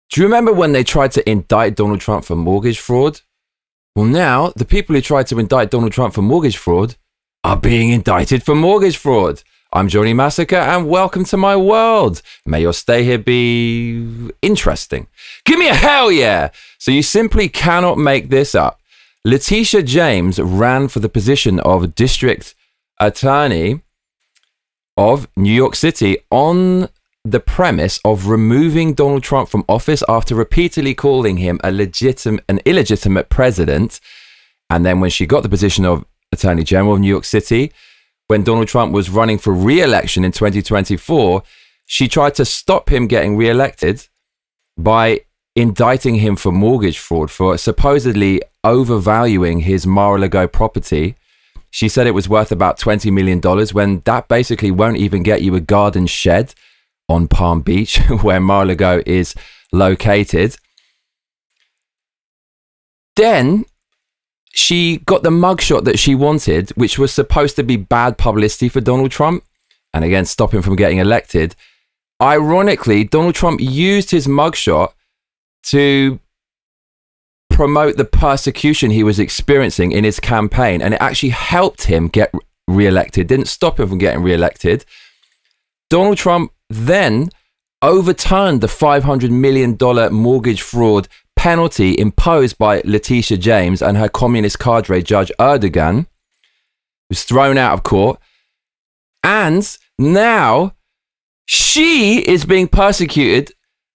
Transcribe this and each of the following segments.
Do you remember when they tried to indict Donald Trump for mortgage fraud? Well, now the people who tried to indict Donald Trump for mortgage fraud are being indicted for mortgage fraud. I'm Johnny Massacre and welcome to my world. May your stay here be interesting. Give me a hell yeah! So you simply cannot make this up. Letitia James ran for the position of District Attorney of New York City on the premise of removing Donald Trump from office after repeatedly calling him an illegitimate president. And then when she got the position of Attorney General of New York City, when Donald Trump was running for re-election in 2024, she tried to stop him getting re-elected by indicting him for mortgage fraud, for supposedly overvaluing his Mar-a-Lago property. She said it was worth about $20 million when that basically won't even get you a garden shed on Palm Beach, where Mar-a-Lago is located. Then she got the mugshot that she wanted, which was supposed to be bad publicity for Donald Trump, and again, stop him from getting elected. Ironically, Donald Trump used his mugshot to promote the persecution he was experiencing in his campaign, and it actually helped him get re-elected, didn't stop him from getting re-elected. Donald Trump then overturned the $500 million mortgage fraud penalty imposed by Letitia James and her communist cadre, Judge Erdogan, was thrown out of court. And now she is being persecuted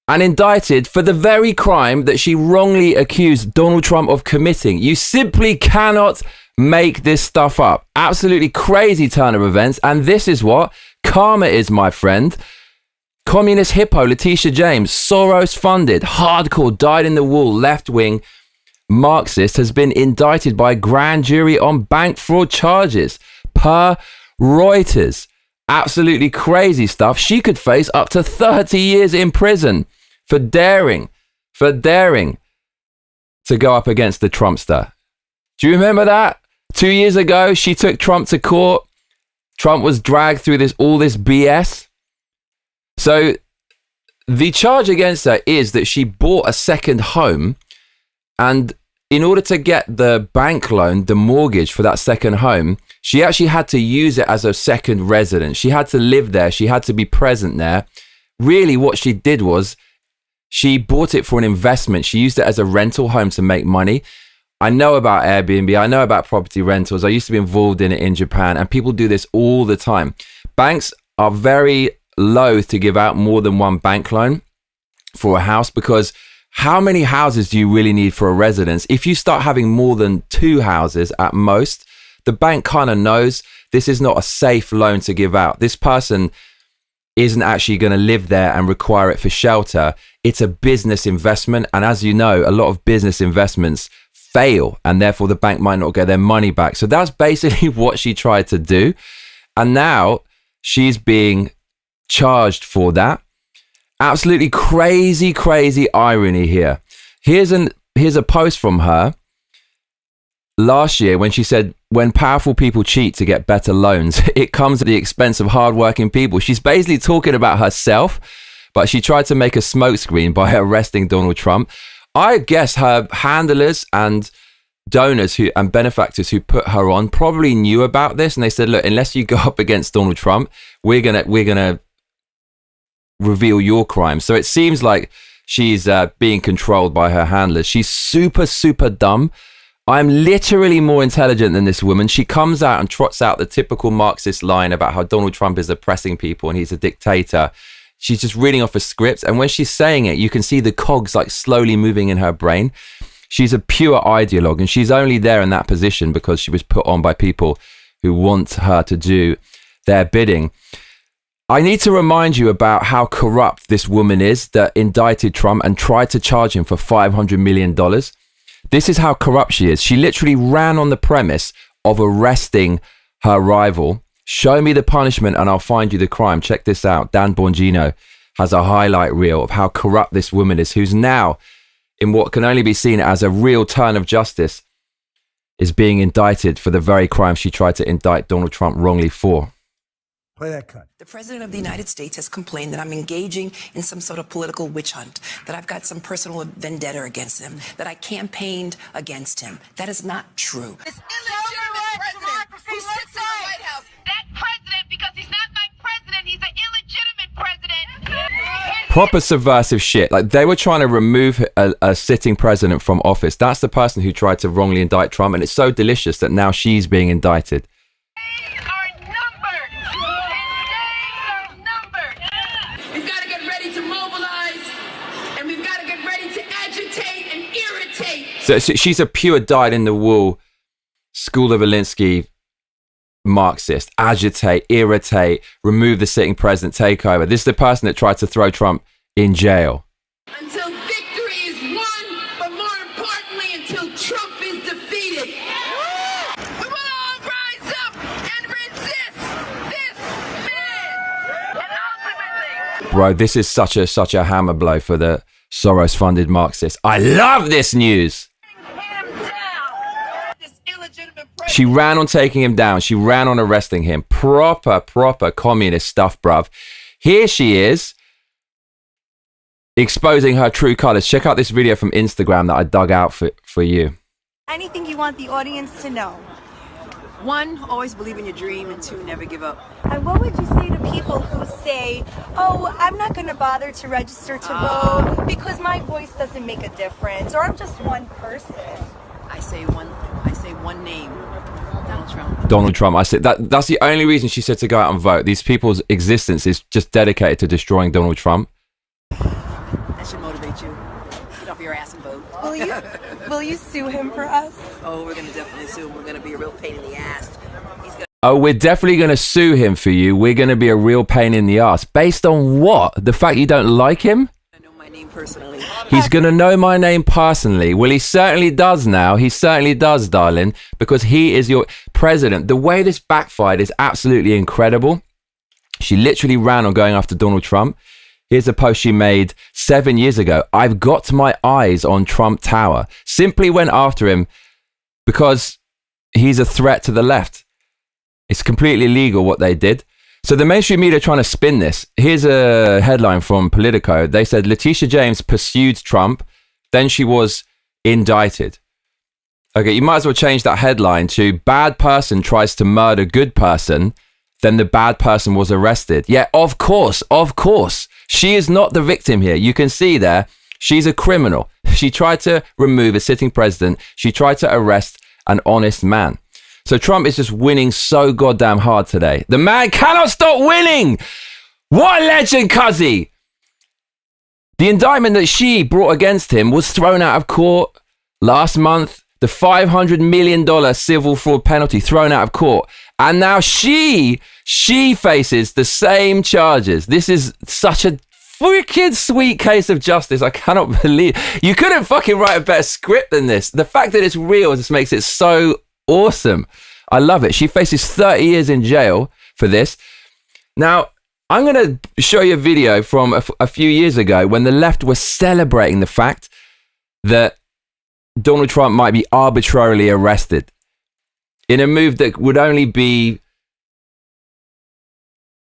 and indicted for the very crime that she wrongly accused Donald Trump of committing. You simply cannot make this stuff up. Absolutely crazy turn of events. And this is what karma is, my friend. Communist hippo Letitia James, Soros-funded, hardcore, dyed-in-the-wool, left-wing Marxist, has been indicted by a grand jury on bank fraud charges, per Reuters. Absolutely crazy stuff. She could face up to 30 years in prison for daring to go up against the Trumpster. Do you remember that? 2 years ago, she took Trump to court. Trump was dragged through all this BS. So the charge against her is that she bought a second home, and in order to get the bank loan, the mortgage for that second home, she actually had to use it as a second residence. She had to live there. She had to be present there. Really, what she did was she bought it for an investment. She used it as a rental home to make money. I know about Airbnb. I know about property rentals. I used to be involved in it in Japan, and people do this all the time. Banks are very loath to give out more than one bank loan for a house, because how many houses do you really need for a residence? If you start having more than two houses at most, the bank kind of knows this is not a safe loan to give out. This person isn't actually going to live there and require it for shelter. It's a business investment. And as you know, a lot of business investments fail, and therefore the bank might not get their money back. So that's basically what she tried to do. And now she's being charged for that. Absolutely crazy irony here. Here's a post from her last year when she said, when powerful people cheat to get better loans, it comes at the expense of hardworking people. She's basically talking about herself, but she tried to make a smokescreen by arresting Donald Trump. I guess her handlers and donors and benefactors who put her on probably knew about this, and they said, look, unless you go up against Donald Trump, we're gonna reveal your crime. So it seems like she's being controlled by her handlers. She's super dumb. I'm literally more intelligent than this woman. She comes out and trots out the typical Marxist line about how Donald Trump is oppressing people and he's a dictator. She's just reading off a script, and when she's saying it, you can see the cogs like slowly moving in her brain. She's a pure ideologue, and she's only there in that position because she was put on by people who want her to do their bidding. I need to remind you about how corrupt this woman is that indicted Trump and tried to charge him for $500 million. This is how corrupt she is. She literally ran on the premise of arresting her rival. Show me the punishment and I'll find you the crime. Check this out. Dan Bongino has a highlight reel of how corrupt this woman is, who's now, in what can only be seen as a real turn of justice, is being indicted for the very crime she tried to indict Donald Trump wrongly for. Play that cut. The President of the United States has complained that I'm engaging in some sort of political witch hunt, that I've got some personal vendetta against him, that I campaigned against him. That is not true. This illegitimate president who sits in the White House. That president, because he's not my president, he's an illegitimate president. Proper subversive shit. Like, they were trying to remove a sitting president from office. That's the person who tried to wrongly indict Trump, and it's so delicious that now she's being indicted. So she's a pure dyed-in-the-wool School of Alinsky Marxist. Agitate, irritate, remove the sitting president, take over. This is the person that tried to throw Trump in jail. Until victory is won, but more importantly, until Trump is defeated. We will all rise up and resist this man. And ultimately... Bro, this is such a hammer blow for the Soros-funded Marxists. I love this news. She ran on taking him down. She ran on arresting him. Proper communist stuff, bruv. Here she is, exposing her true colors. Check out this video from Instagram that I dug out for you. Anything you want the audience to know? 1, always believe in your dream, and 2, never give up. And what would you say to people who say, oh, I'm not going to bother to register to vote because my voice doesn't make a difference, or I'm just one person? I say one name. Donald Trump. Donald Trump. I said that's the only reason she said to go out and vote. These people's existence is just dedicated to destroying Donald Trump. That should motivate you. Get off your ass and vote. Will you sue him for us? Oh, we're going to definitely sue him. We're going to be a real pain in the ass. Oh, we're definitely going to sue him for you. We're going to be a real pain in the ass. Based on what? The fact you don't like him? I know my name personally. He's going to know my name personally. Well, he certainly does now. He certainly does, darling, because he is your president. The way this backfired is absolutely incredible. She literally ran on going after Donald Trump. Here's a post she made 7 years ago. I've got my eyes on Trump Tower. Simply went after him because he's a threat to the left. It's completely illegal what they did. So the mainstream media are trying to spin this. Here's a headline from Politico. They said Letitia James pursued Trump, then she was indicted. Okay, you might as well change that headline to bad person tries to murder good person, then the bad person was arrested. Yeah, of course. She is not the victim here. You can see there, she's a criminal. She tried to remove a sitting president. She tried to arrest an honest man. So Trump is just winning so goddamn hard today. The man cannot stop winning. What a legend, cuzzy. The indictment that she brought against him was thrown out of court last month. The $500 million civil fraud penalty thrown out of court. And now she faces the same charges. This is such a freaking sweet case of justice. I cannot believe. You couldn't fucking write a better script than this. The fact that it's real just makes it so awesome. I love it. She faces 30 years in jail for this. Now, I'm going to show you a video from a few years ago when the left was celebrating the fact that Donald Trump might be arbitrarily arrested in a move that would only be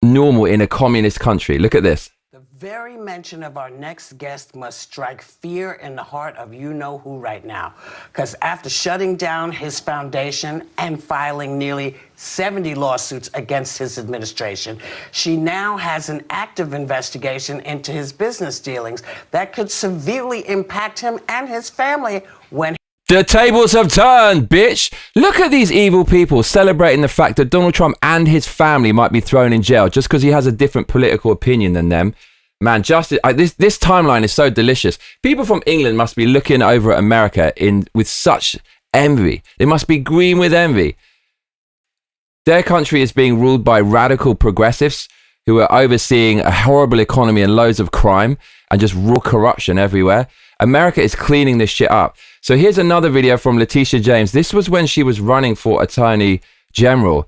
normal in a communist country. Look at this. The very mention of our next guest must strike fear in the heart of you-know-who right now. Because after shutting down his foundation and filing nearly 70 lawsuits against his administration, she now has an active investigation into his business dealings that could severely impact him and his family when... The tables have turned, bitch. Look at these evil people celebrating the fact that Donald Trump and his family might be thrown in jail just because he has a different political opinion than them. Man, justice. This timeline is so delicious. People from England must be looking over at America with such envy. They must be green with envy. Their country is being ruled by radical progressives who are overseeing a horrible economy and loads of crime and just raw corruption everywhere. America is cleaning this shit up. So here's another video from Letitia James. This was when she was running for Attorney General.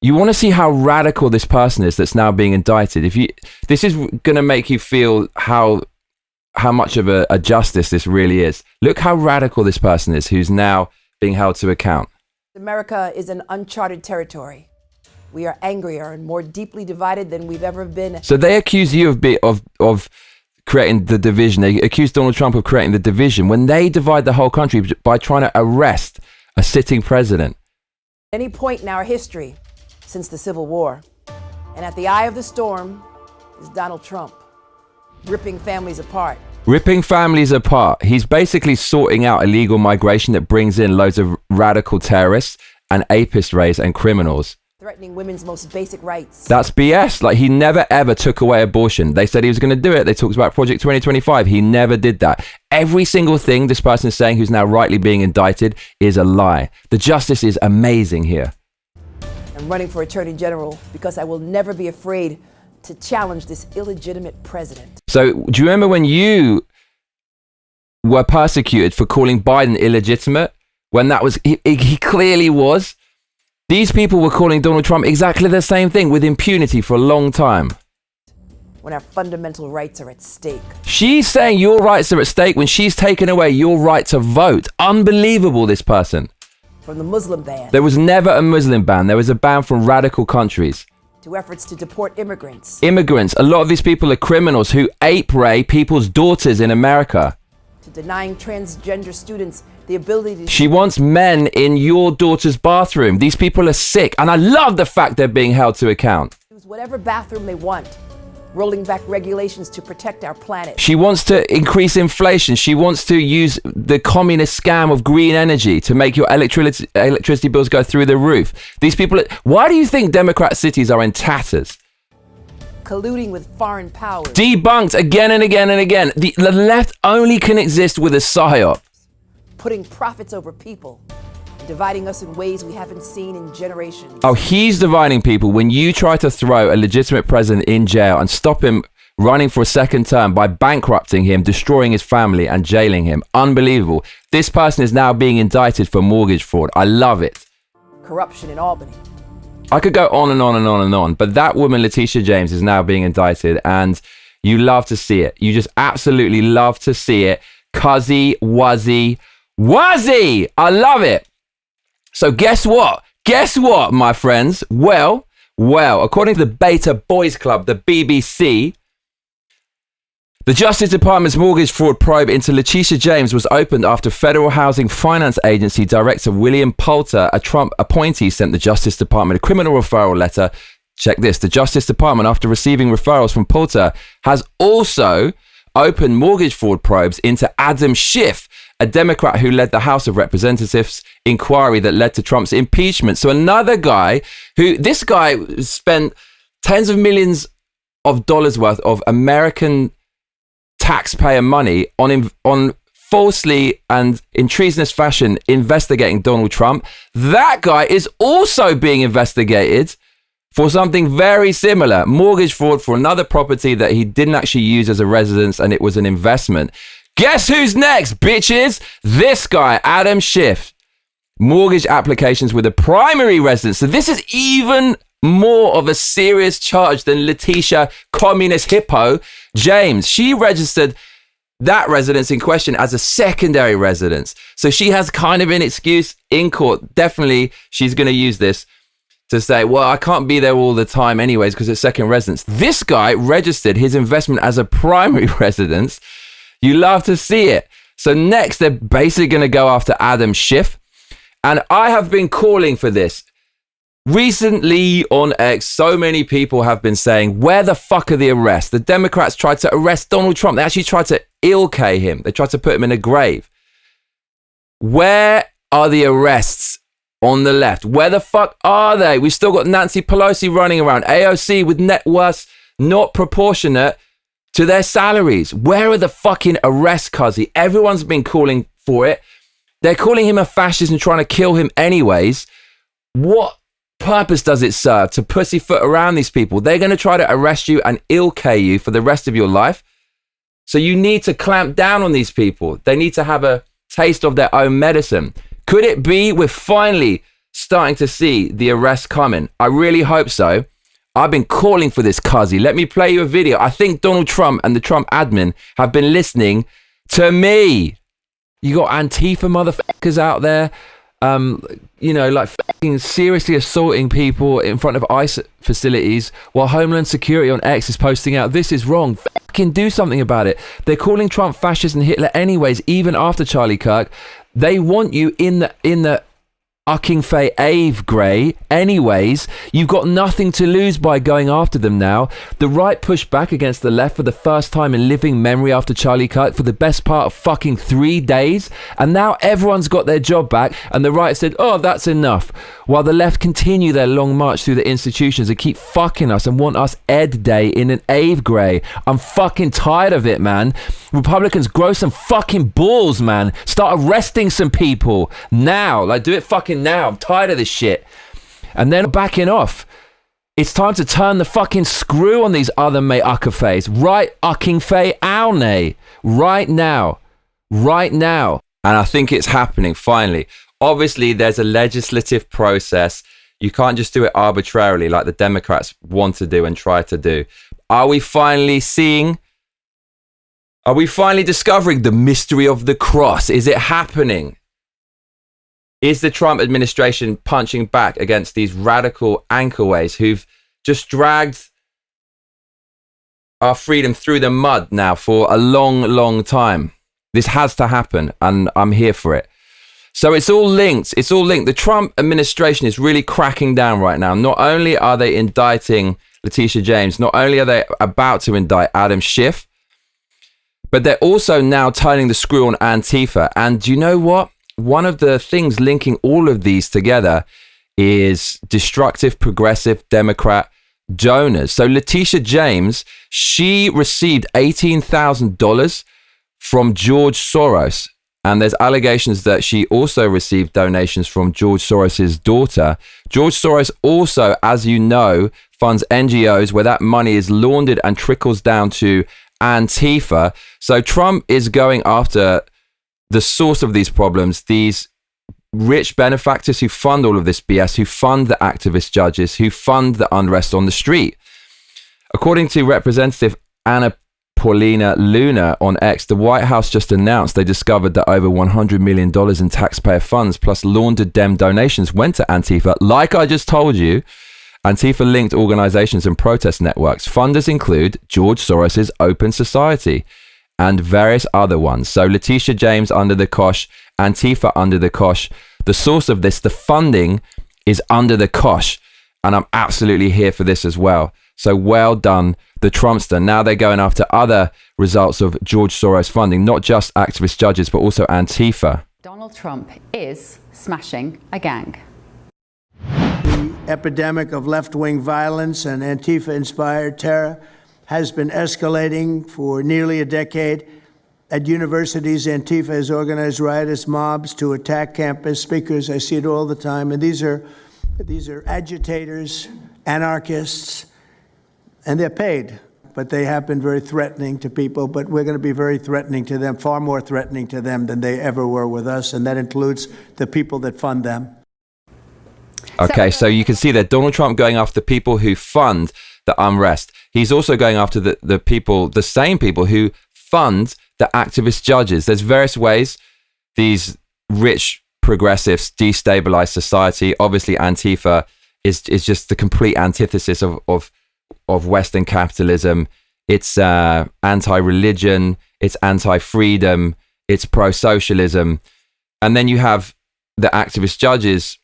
You want to see how radical this person is that's now being indicted. This is going to make you feel how much of a justice this really is. Look how radical this person is who's now being held to account. America is an uncharted territory. We are angrier and more deeply divided than we've ever been. So they accuse you of creating the division. They accuse Donald Trump of creating the division when they divide the whole country by trying to arrest a sitting president. At any point in our history since the Civil War, and at the eye of the storm is Donald Trump, ripping families apart. Ripping families apart. He's basically sorting out illegal migration that brings in loads of radical terrorists and apist rays and criminals. Threatening women's most basic rights. That's BS. Like, he never ever took away abortion. They said he was going to do it. They talked about Project 2025. He never did that. Every single thing this person is saying, who's now rightly being indicted, is a lie. The justice is amazing here. I'm running for Attorney General because I will never be afraid to challenge this illegitimate president. So, do you remember when you were persecuted for calling Biden illegitimate? When that was, he clearly was. These people were calling Donald Trump exactly the same thing with impunity for a long time. When our fundamental rights are at stake. She's saying your rights are at stake when she's taken away your right to vote. Unbelievable, this person. From the Muslim ban. There was never a Muslim ban. There was a ban from radical countries. To efforts to deport immigrants. Immigrants. A lot of these people are criminals who ape rape people's daughters in America. To denying transgender students the ability to... She wants men in your daughter's bathroom. These people are sick. And I love the fact they're being held to account. Use whatever bathroom they want. Rolling back regulations to protect our planet. She wants to increase inflation. She wants to use the communist scam of green energy to make your electricity bills go through the roof. These people... Why do you think Democrat cities are in tatters? Colluding with foreign powers. Debunked again and again and again. The left only can exist with a psyop. Putting profits over people. And dividing us in ways we haven't seen in generations. Oh, he's dividing people when you try to throw a legitimate president in jail and stop him running for a second term by bankrupting him, destroying his family and jailing him. Unbelievable. This person is now being indicted for mortgage fraud. I love it. Corruption in Albany. I could go on and on and on and on, but that woman, Letitia James, is now being indicted, and you love to see it. You just absolutely love to see it. Cuzzy, wuzzy, I love it. So guess what? Guess what, my friends? Well, according to the Beta Boys Club, the BBC, the Justice Department's mortgage fraud probe into Letitia James was opened after Federal Housing Finance Agency Director William Poulter, a Trump appointee, sent the Justice Department a criminal referral letter. Check this. The Justice Department, after receiving referrals from Poulter, has also opened mortgage fraud probes into Adam Schiff, a Democrat who led the House of Representatives inquiry that led to Trump's impeachment. So another guy this guy spent tens of millions of dollars worth of American taxpayer money on falsely and in treasonous fashion investigating Donald Trump. That guy is also being investigated for something very similar, mortgage fraud for another property that he didn't actually use as a residence and it was an investment. Guess who's next, bitches? This guy, Adam Schiff. Mortgage applications with a primary residence. So this is even more of a serious charge than Letitia Communist Hippo James. She registered that residence in question as a secondary residence. So she has kind of an excuse in court. Definitely she's going to use this to say, well, I can't be there all the time anyways because it's second residence. This guy registered his investment as a primary residence. You love to see it. So next, they're basically going to go after Adam Schiff. And I have been calling for this. Recently on X, so many people have been saying, where the fuck are the arrests? The Democrats tried to arrest Donald Trump. They actually tried to ill-K him. They tried to put him in a grave. Where are the arrests on the left? Where the fuck are they? We've still got Nancy Pelosi running around. AOC with net worths not proportionate to their salaries. Where are the fucking arrests, cuzzy? Everyone's been calling for it. They're calling him a fascist and trying to kill him anyways. What purpose does it serve to pussyfoot around these people? They're going to try to arrest you and ill-K you for the rest of your life. So you need to clamp down on these people. They need to have a taste of their own medicine. Could it be we're finally starting to see the arrests coming? I really hope so. I've been calling for this, cuzzy. Let me play you a video. I think Donald Trump and the Trump admin have been listening to me. You got Antifa motherfuckers out there like fucking seriously assaulting people in front of ICE facilities, while Homeland Security on X is posting out, this is wrong. Fucking do something about it. They're calling Trump fascist and Hitler anyways, even after Charlie Kirk. They want you in the ucking Faye Ave Grey anyways. You've got nothing to lose by going after them now. The right pushed back against the left for the first time in living memory after Charlie Kirk for the best part of fucking 3 days, and now everyone's got their job back, and the right said, oh, that's enough, while the left continue their long march through the institutions and keep fucking us and want us Ed Day in an Ave Grey. I'm fucking tired of it, man. Republicans, grow some fucking balls, man. Start arresting some people now. Like, do it fucking now. I'm tired of this shit. And then backing off. It's time to turn the fucking screw on these other mate uckerfays. Right ucking fay ownay. Right now. Right now. And I think it's happening finally. Obviously, there's a legislative process. You can't just do it arbitrarily like the Democrats want to do and try to do. Are we finally discovering the mystery of the cross? Is it happening? Is the Trump administration punching back against these radical anchorways who've just dragged our freedom through the mud now for a long, long time? This has to happen, and I'm here for it. So it's all linked. It's all linked. The Trump administration is really cracking down right now. Not only are they indicting Letitia James, not only are they about to indict Adam Schiff, but they're also now turning the screw on Antifa. And do you know what? One of the things linking all of these together is destructive, progressive Democrat donors. So Letitia James, she received $18,000 from George Soros. And there's allegations that she also received donations from George Soros's daughter. George Soros also, as you know, funds NGOs where that money is laundered and trickles down to Antifa. So Trump is going after the source of these problems, these rich benefactors who fund all of this BS, who fund the activist judges, who fund the unrest on the street. According to Representative Anna Paulina Luna on X, the White House just announced they discovered that over $100 million in taxpayer funds plus laundered Dem donations went to Antifa. Like I just told you, Antifa-linked organizations and protest networks. Funders include George Soros's Open Society and various other ones. So Letitia James under the cosh, Antifa under the cosh. The source of this, the funding, is under the cosh. And I'm absolutely here for this as well. So well done, the Trumpster. Now they're going after other results of George Soros funding, not just activist judges, but also Antifa. Donald Trump is smashing a gang. The epidemic of left-wing violence and Antifa-inspired terror has been escalating for nearly a decade. At universities, Antifa has organized riotous mobs to attack campus speakers. I see it all the time. And these are agitators, anarchists, and they're paid. But they have been very threatening to people. But we're going to be very threatening to them, far more threatening to them than they ever were with us. And that includes the people that fund them. Okay, so you can see that Donald Trump going after people who fund the unrest. He's also going after the people, the same people who fund the activist judges. There's various ways these rich progressives destabilize society. Obviously, Antifa is just the complete antithesis of Western capitalism. It's anti-religion, it's anti-freedom, it's pro-socialism. And then you have the activist judges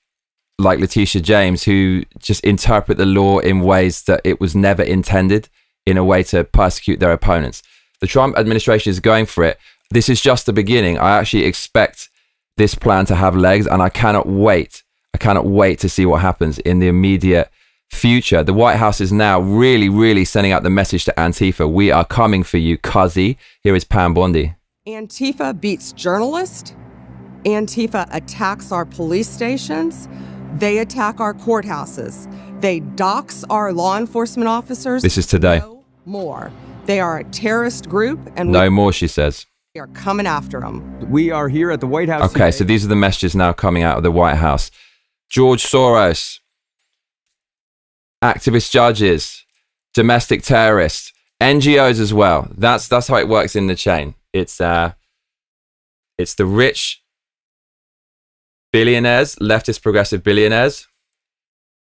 like Letitia James, who just interpret the law in ways that it was never intended, in a way to persecute their opponents. The Trump administration is going for it. This is just the beginning. I actually expect this plan to have legs, and I cannot wait. I cannot wait to see what happens in the immediate future. The White House is now really, really sending out the message to Antifa. We are coming for you, cuzzy. Here is Pam Bondi. Antifa beats journalists. Antifa attacks our police stations. They attack our courthouses. They dox our law enforcement officers. This is today. No more. They are a terrorist group, and no more, she says. We are coming after them. We are here at the White House. Okay, so these are the messages now coming out of the White House. George Soros, activist judges, domestic terrorists, NGOs as well. That's how it works in the chain. It's the rich billionaires, leftist progressive billionaires.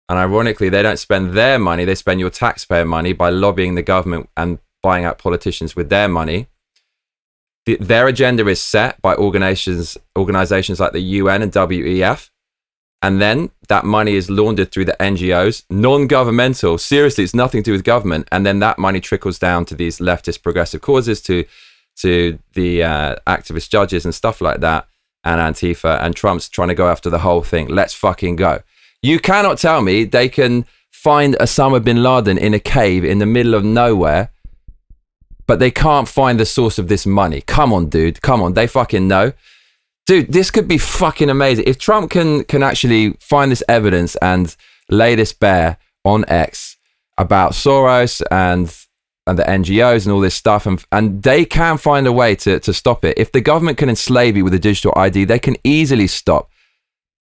And ironically, they don't spend their money. They spend your taxpayer money by lobbying the government and buying out politicians with their money. Their agenda is set by organizations like the UN and WEF. And then that money is laundered through the NGOs, non-governmental. Seriously, it's nothing to do with government. And then that money trickles down to these leftist progressive causes, to the activist judges and stuff like that, and Antifa. And Trump's trying to go after the whole thing. Let's fucking go. You cannot tell me they can find Osama bin Laden in a cave in the middle of nowhere, but they can't find the source of this money. Come on, dude. Come on. They fucking know. Dude, this could be fucking amazing. If Trump can actually find this evidence and lay this bare on X about Soros and the NGOs and all this stuff, and they can find a way to stop it. If the government can enslave you with a digital ID, they can easily stop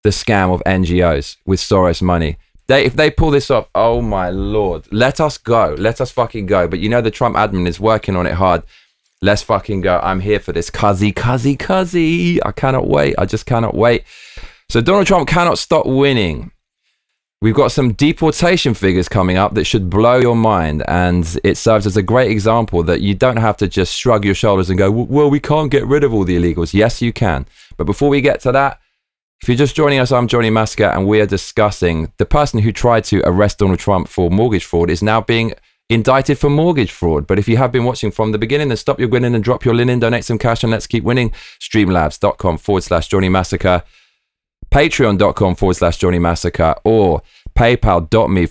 the scam of NGOs with Soros money. If they pull this off, oh my Lord, let us go. Let us fucking go. But you know the Trump admin is working on it hard. Let's fucking go. I'm here for this. Cuzzy. I cannot wait. I just cannot wait. So Donald Trump cannot stop winning. We've got some deportation figures coming up that should blow your mind. And it serves as a great example that you don't have to just shrug your shoulders and go, well, we can't get rid of all the illegals. Yes, you can. But before we get to that, if you're just joining us, I'm Johnny Massacre, and we are discussing the person who tried to arrest Donald Trump for mortgage fraud is now being indicted for mortgage fraud. But if you have been watching from the beginning, then stop your grinning and drop your linen, donate some cash, and let's keep winning. Streamlabs.com/Johnny Massacre, Patreon.com/Johnny Massacre, or PayPal.me/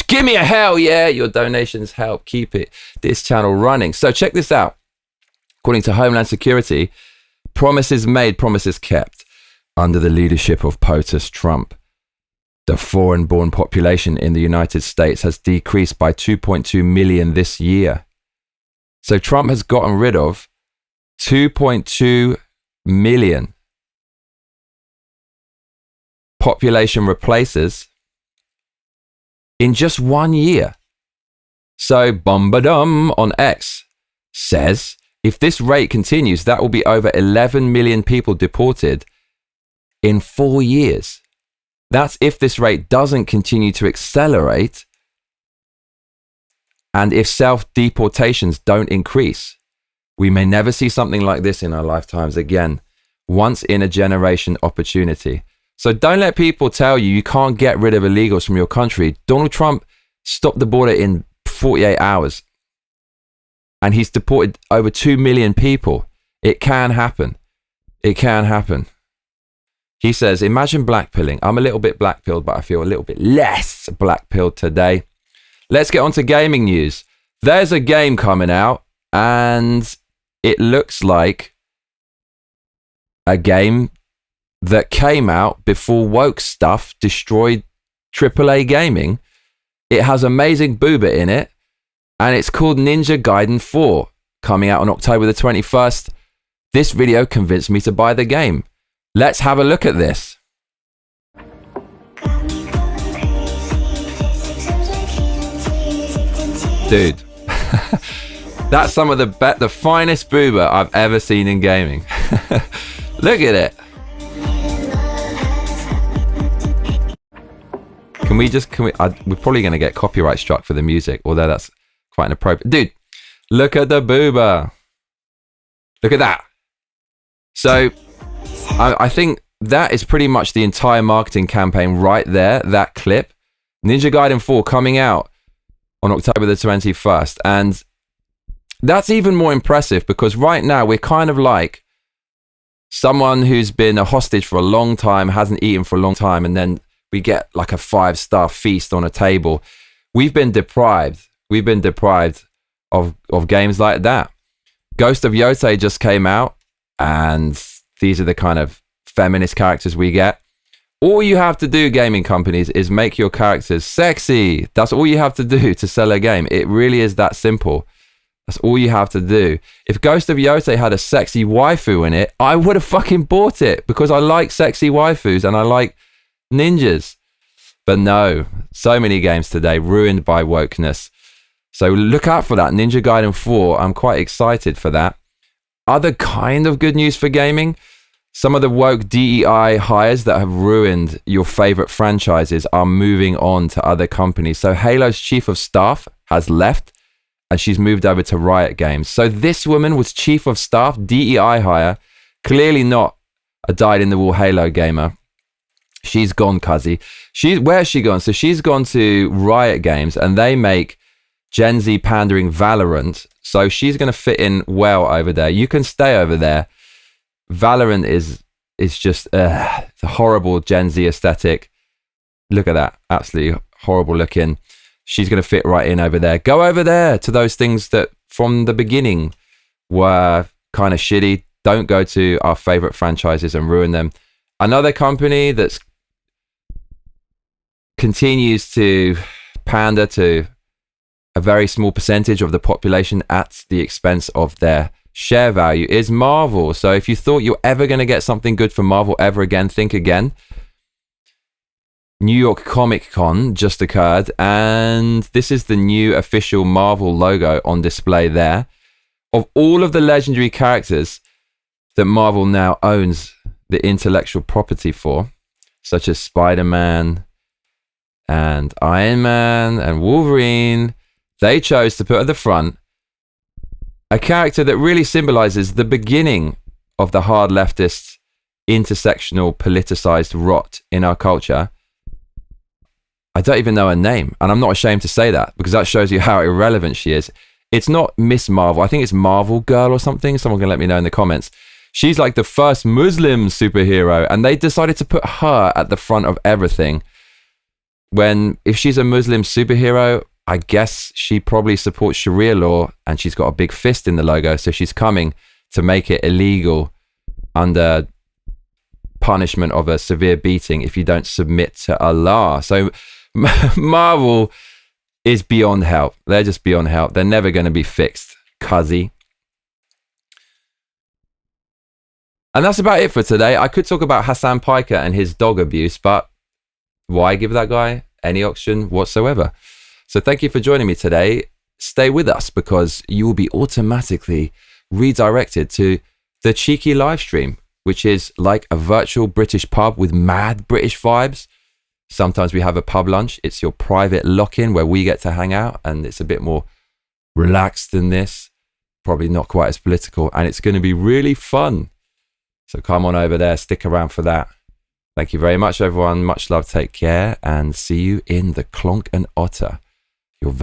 give me a hell yeah. Your donations help keep this channel running. So check this out. According to Homeland Security, promises made, promises kept. Under the leadership of POTUS Trump, the foreign-born population in the United States has decreased by 2.2 million this year. So Trump has gotten rid of 2.2 million population replacers in just 1 year. So Bombadum on X says, if this rate continues, that will be over 11 million people deported in 4 years. That's if this rate doesn't continue to accelerate and if self-deportations don't increase. We may never see something like this in our lifetimes again. Once in a generation opportunity. So don't let people tell you can't get rid of illegals from your country. Donald Trump stopped the border in 48 hours and he's deported over 2 million people. It can happen. It can happen. He says, imagine blackpilling. I'm a little bit blackpilled, but I feel a little bit less blackpilled today. Let's get on to gaming news. There's a game coming out, and it looks like a game that came out before woke stuff destroyed AAA gaming. It has amazing booba in it, and it's called Ninja Gaiden 4, coming out on October the 21st. This video convinced me to buy the game. Let's have a look at this. Dude, that's some of the finest booba I've ever seen in gaming. Look at it. We're probably going to get copyright struck for the music, although that's quite inappropriate. Dude, look at the booba. Look at that. So I think that is pretty much the entire marketing campaign right there, that clip. Ninja Gaiden 4 coming out on October the 21st. And that's even more impressive because right now we're kind of like someone who's been a hostage for a long time, hasn't eaten for a long time, and then we get like a 5-star feast on a table. We've been deprived. We've been deprived of games like that. Ghost of Yotei just came out, and these are the kind of feminist characters we get. All you have to do, gaming companies, is make your characters sexy. That's all you have to do to sell a game. It really is that simple. That's all you have to do. If Ghost of Yotei had a sexy waifu in it, I would have fucking bought it because I like sexy waifus and I like ninjas. But no, so many games today ruined by wokeness. So look out for that. Ninja Gaiden 4, I'm quite excited for that. Other kind of good news for gaming. Some of the woke DEI hires that have ruined your favorite franchises are moving on to other companies. So Halo's chief of staff has left and she's moved over to Riot Games. So this woman was chief of staff, DEI hire, clearly not a dyed-in-the-wool Halo gamer. She's gone, cuzzy. Where's she gone? So she's gone to Riot Games and they make Gen Z pandering Valorant. So she's going to fit in well over there. You can stay over there. Valorant is just it's a horrible Gen Z aesthetic. Look at that. Absolutely horrible looking. She's going to fit right in over there. Go over there to those things that from the beginning were kind of shitty. Don't go to our favorite franchises and ruin them. Another company that's continues to pander to a very small percentage of the population at the expense of their share value is Marvel. So if you thought you're ever going to get something good from Marvel ever again, think again. New York Comic Con just occurred, and this is the new official Marvel logo on display there. Of all of the legendary characters that Marvel now owns the intellectual property for, such as Spider-Man and Iron Man and Wolverine, they chose to put at the front a character that really symbolizes the beginning of the hard leftist, intersectional, politicized rot in our culture. I don't even know her name, and I'm not ashamed to say that because that shows you how irrelevant she is. It's not Miss Marvel. I think it's Marvel Girl or something. Someone can let me know in the comments. She's like the first Muslim superhero, and they decided to put her at the front of everything. When, if she's a Muslim superhero, I guess she probably supports Sharia law, and she's got a big fist in the logo, so she's coming to make it illegal under punishment of a severe beating if you don't submit to Allah. So Marvel is beyond help. They're just beyond help. They're never going to be fixed, cuzzy. And that's about it for today. I could talk about Hasan Piker and his dog abuse, but why give that guy any oxygen whatsoever? So thank you for joining me today. Stay with us because you will be automatically redirected to the cheeky live stream, which is like a virtual British pub with mad British vibes. Sometimes we have a pub lunch. It's your private lock-in where we get to hang out, and it's a bit more relaxed than this. Probably not quite as political, and it's going to be really fun. So come on over there, stick around for that. Thank you very much, everyone. Much love, take care, and see you in the Clonk and Otter. You're very